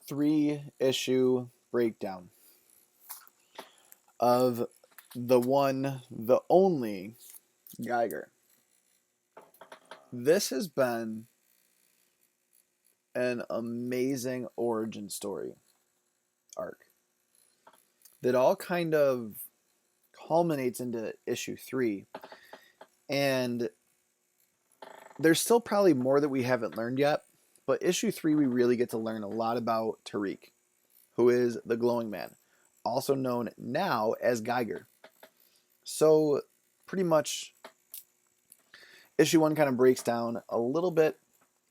3-issue breakdown of the one, the only Geiger. This has been an amazing origin story arc that all kind of culminates into issue 3. And there's still probably more that we haven't learned yet, but issue 3 we really get to learn a lot about Tariq, who is the glowing man, also known now as Geiger. So pretty much issue 1 kind of breaks down a little bit,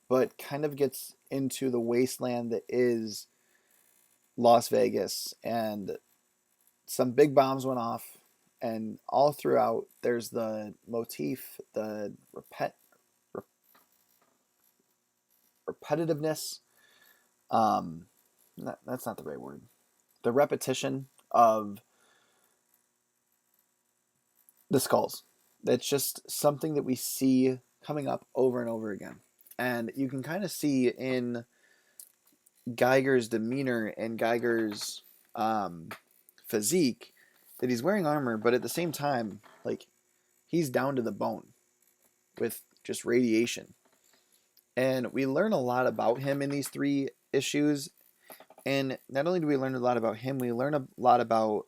but kind of gets into the wasteland that is Las Vegas, and some big bombs went off, and all throughout there's the motif, the repetitiveness. That's not the right word. The repetition of the skulls. That's just something that we see coming up over and over again. And you can kind of see in Geiger's demeanor and Geiger's physique that he's wearing armor, but at the same time, like, he's down to the bone with just radiation. And we learn a lot about him in these 3 issues. And not only do we learn a lot about him, we learn a lot about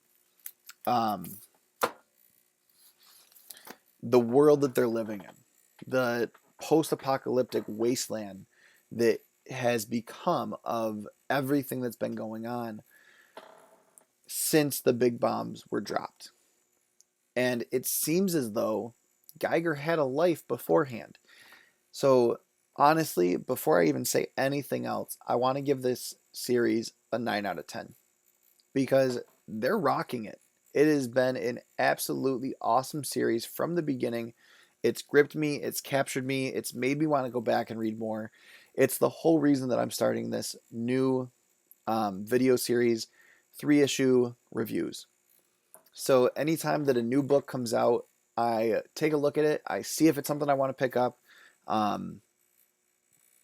the world that they're living in, the post-apocalyptic wasteland that has become of everything that's been going on since the big bombs were dropped. And it seems as though Geiger had a life beforehand. So honestly, before I even say anything else, I want to give this series a 9 out of 10 because they're rocking it. It has been an absolutely awesome series from the beginning. It's gripped me, it's captured me, it's made me want to go back and read more. It's the whole reason that I'm starting this new video series, 3-issue reviews. So anytime that a new book comes out, I take a look at it, I see if it's something I want to pick up, and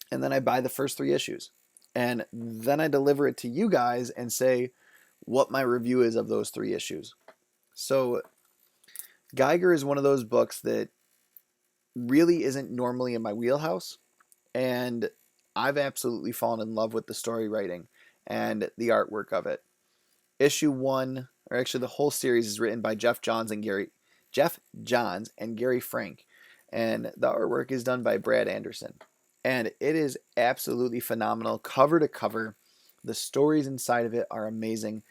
then I buy the first 3 issues. And then I deliver it to you guys and say what my review is of those 3 issues. So Geiger is one of those books that really isn't normally in my wheelhouse, and I've absolutely fallen in love with the story writing and the artwork of it. Issue 1, or actually the whole series, is written by Geoff Johns and Gary Frank, and the artwork is done by Brad Anderson. And it is absolutely phenomenal, cover to cover. The stories inside of it are amazing.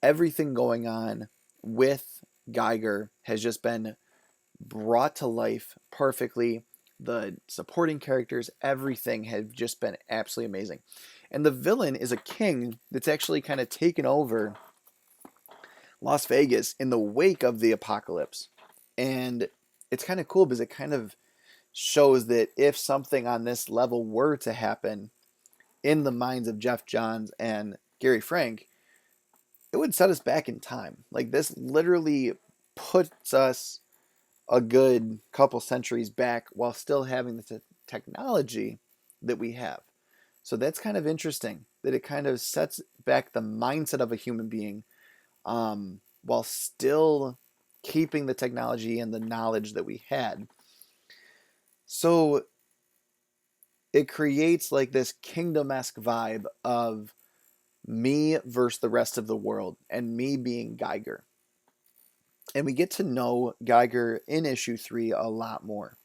Everything going on with Geiger has just been brought to life perfectly. The supporting characters, everything has just been absolutely amazing. And the villain is a king that's actually kind of taken over Las Vegas in the wake of the apocalypse. And it's kind of cool because it kind of shows that if something on this level were to happen in the minds of Geoff Johns and Gary Frank, it would set us back in time. Like, this literally puts us a good couple centuries back while still having the technology that we have. So that's kind of interesting, that it kind of sets back the mindset of a human being while still keeping the technology and the knowledge that we had. So it creates like this kingdom-esque vibe of me versus the rest of the world, and me being Geiger. And we get to know Geiger in issue 3 a lot more,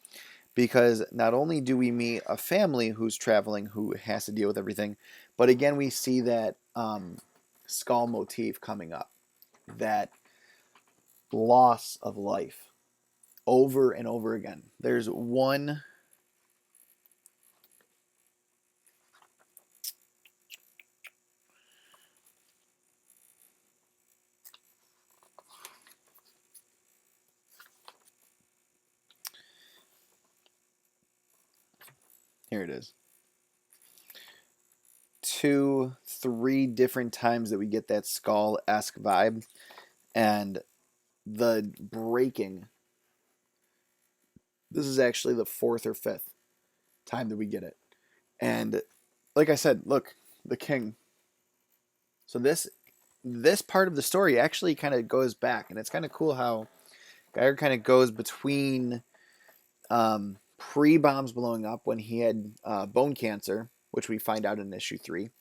because not only do we meet a family who's traveling who has to deal with everything, but again we see that skull motif coming up, that loss of life over and over again. There's one here it is. 2, 3 different times that we get that skull-esque vibe, and the breaking. This is actually the 4th or 5th time that we get it. And like I said, look, the king. So this part of the story actually kind of goes back, and it's kind of cool how Geiger kind of goes between pre-bombs blowing up when he had bone cancer, which we find out in issue 3,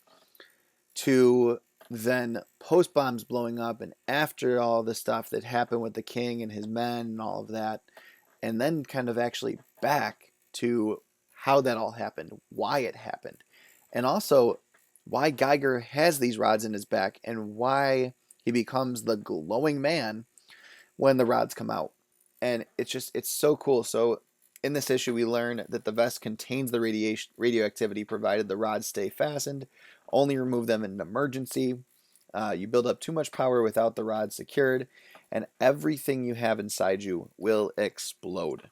to then post-bombs blowing up and after all the stuff that happened with the king and his men and all of that, and then kind of actually back to how that all happened, why it happened, and also why Geiger has these rods in his back and why he becomes the glowing man when the rods come out. And it's so cool. So in this issue we learn that the vest contains the radioactivity provided the rods stay fastened. Only remove them in an emergency. You build up too much power without the rods secured, and everything you have inside you will explode.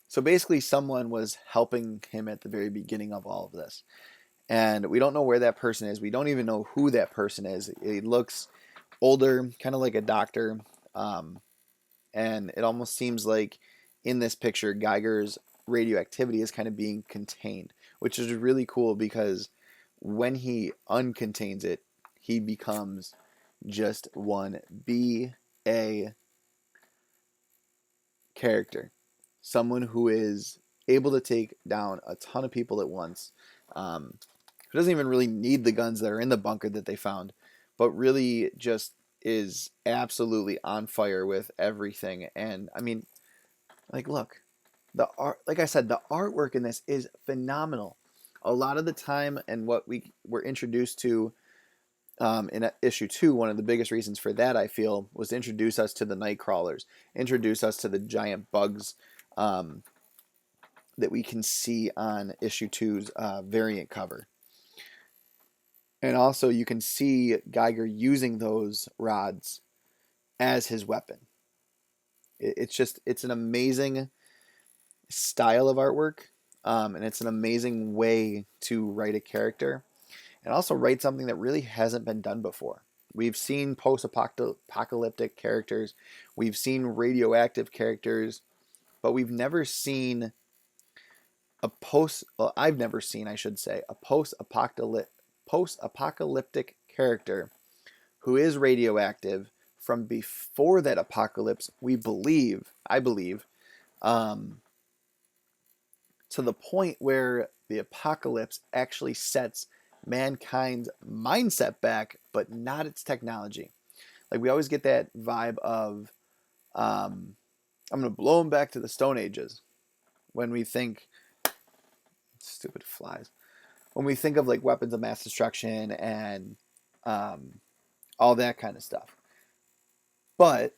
So basically someone was helping him at the very beginning of all of this. And we don't know where that person is. We don't even know who that person is. He looks older, kind of like a doctor. And it almost seems like in this picture, Geiger's radioactivity is kind of being contained, which is really cool because when he uncontains it, he becomes just one B.A. character. Someone who is able to take down a ton of people at once. Who doesn't even really need the guns that are in the bunker that they found, but really just is absolutely on fire with everything. And I mean, like, look, the art, like I said, the artwork in this is phenomenal. A lot of the time, and what we were introduced to in issue 2, one of the biggest reasons for that, I feel, was to introduce us to the night crawlers, introduce us to the giant bugs that we can see on issue 2's variant cover. And also you can see Geiger using those rods as his weapon. It's an amazing style of artwork, and it's an amazing way to write a character, and also write something that really hasn't been done before. We've seen post-apocalyptic characters, we've seen radioactive characters, but we've never seen I've never seen, I should say, a post-apocalyptic character who is radioactive from before that apocalypse, I believe, to the point where the apocalypse actually sets mankind's mindset back, but not its technology. Like, we always get that vibe of, I'm going to blow them back to the Stone Ages when we think, stupid flies, when we think of like weapons of mass destruction and all that kind of stuff. But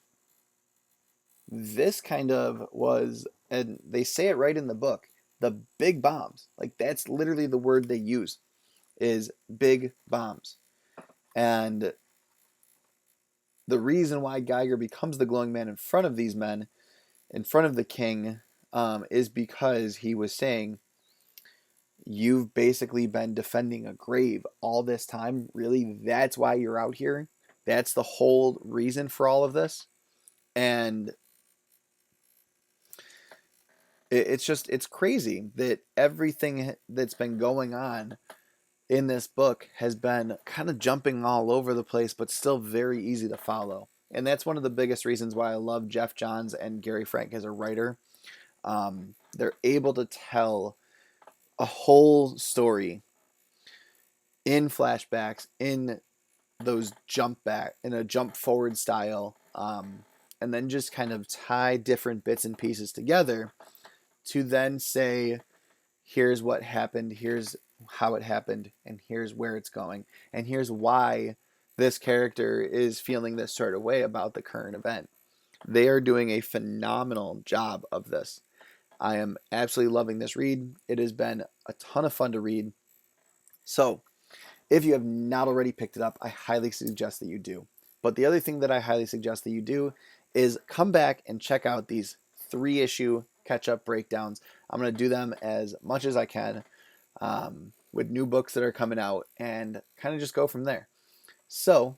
this kind of was, and they say it right in the book, the big bombs. Like, that's literally the word they use, is big bombs. And the reason why Geiger becomes the glowing man in front of these men, in front of the king, is because he was saying, you've basically been defending a grave all this time. Really, that's why you're out here? That's the whole reason for all of this? And it's crazy that everything that's been going on in this book has been kind of jumping all over the place, but still very easy to follow. And that's one of the biggest reasons why I love Geoff Johns and Gary Frank as a writer. They're able to tell a whole story in flashbacks, in those in a jump forward style, and then just kind of tie different bits and pieces together to then say, here's what happened, here's how it happened, and here's where it's going, and here's why this character is feeling this sort of way about the current event. They are doing a phenomenal job of this. I am absolutely loving this read. It has been a ton of fun to read. So, if you have not already picked it up, I highly suggest that you do. But the other thing that I highly suggest that you do is come back and check out these 3-issue catch-up breakdowns. I'm going to do them as much as I can with new books that are coming out and kind of just go from there. So,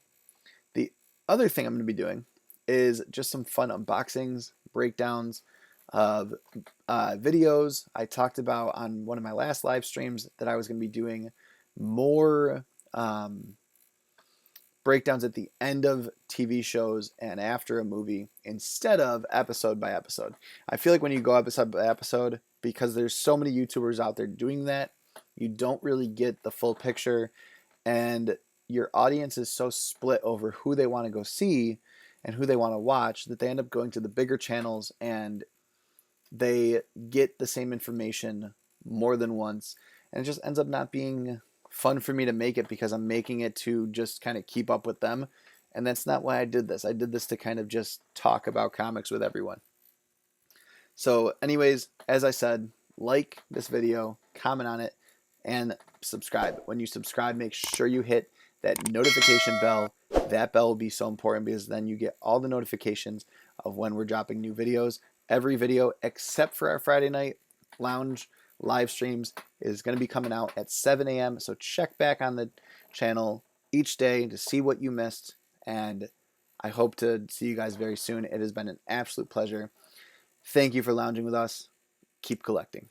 the other thing I'm going to be doing is just some fun unboxings, breakdowns of videos. I talked about on one of my last live streams that I was going to be doing more breakdowns at the end of TV shows and after a movie instead of episode by episode. I feel like when you go episode by episode, because there's so many YouTubers out there doing that, you don't really get the full picture, and your audience is so split over who they want to go see and who they want to watch that they end up going to the bigger channels and they get the same information more than once, and it just ends up not being fun for me to make it because I'm making it to just kind of keep up with them, and that's not why I did this. I did this to kind of just talk about comics with everyone. So anyways, as I said, like this video, comment on it, and subscribe. When you subscribe, make sure you hit that notification bell. That bell will be so important because then you get all the notifications of when we're dropping new videos. Every video except for our Friday night lounge live streams is going to be coming out at 7 a.m. So check back on the channel each day to see what you missed. And I hope to see you guys very soon. It has been an absolute pleasure. Thank you for lounging with us. Keep collecting.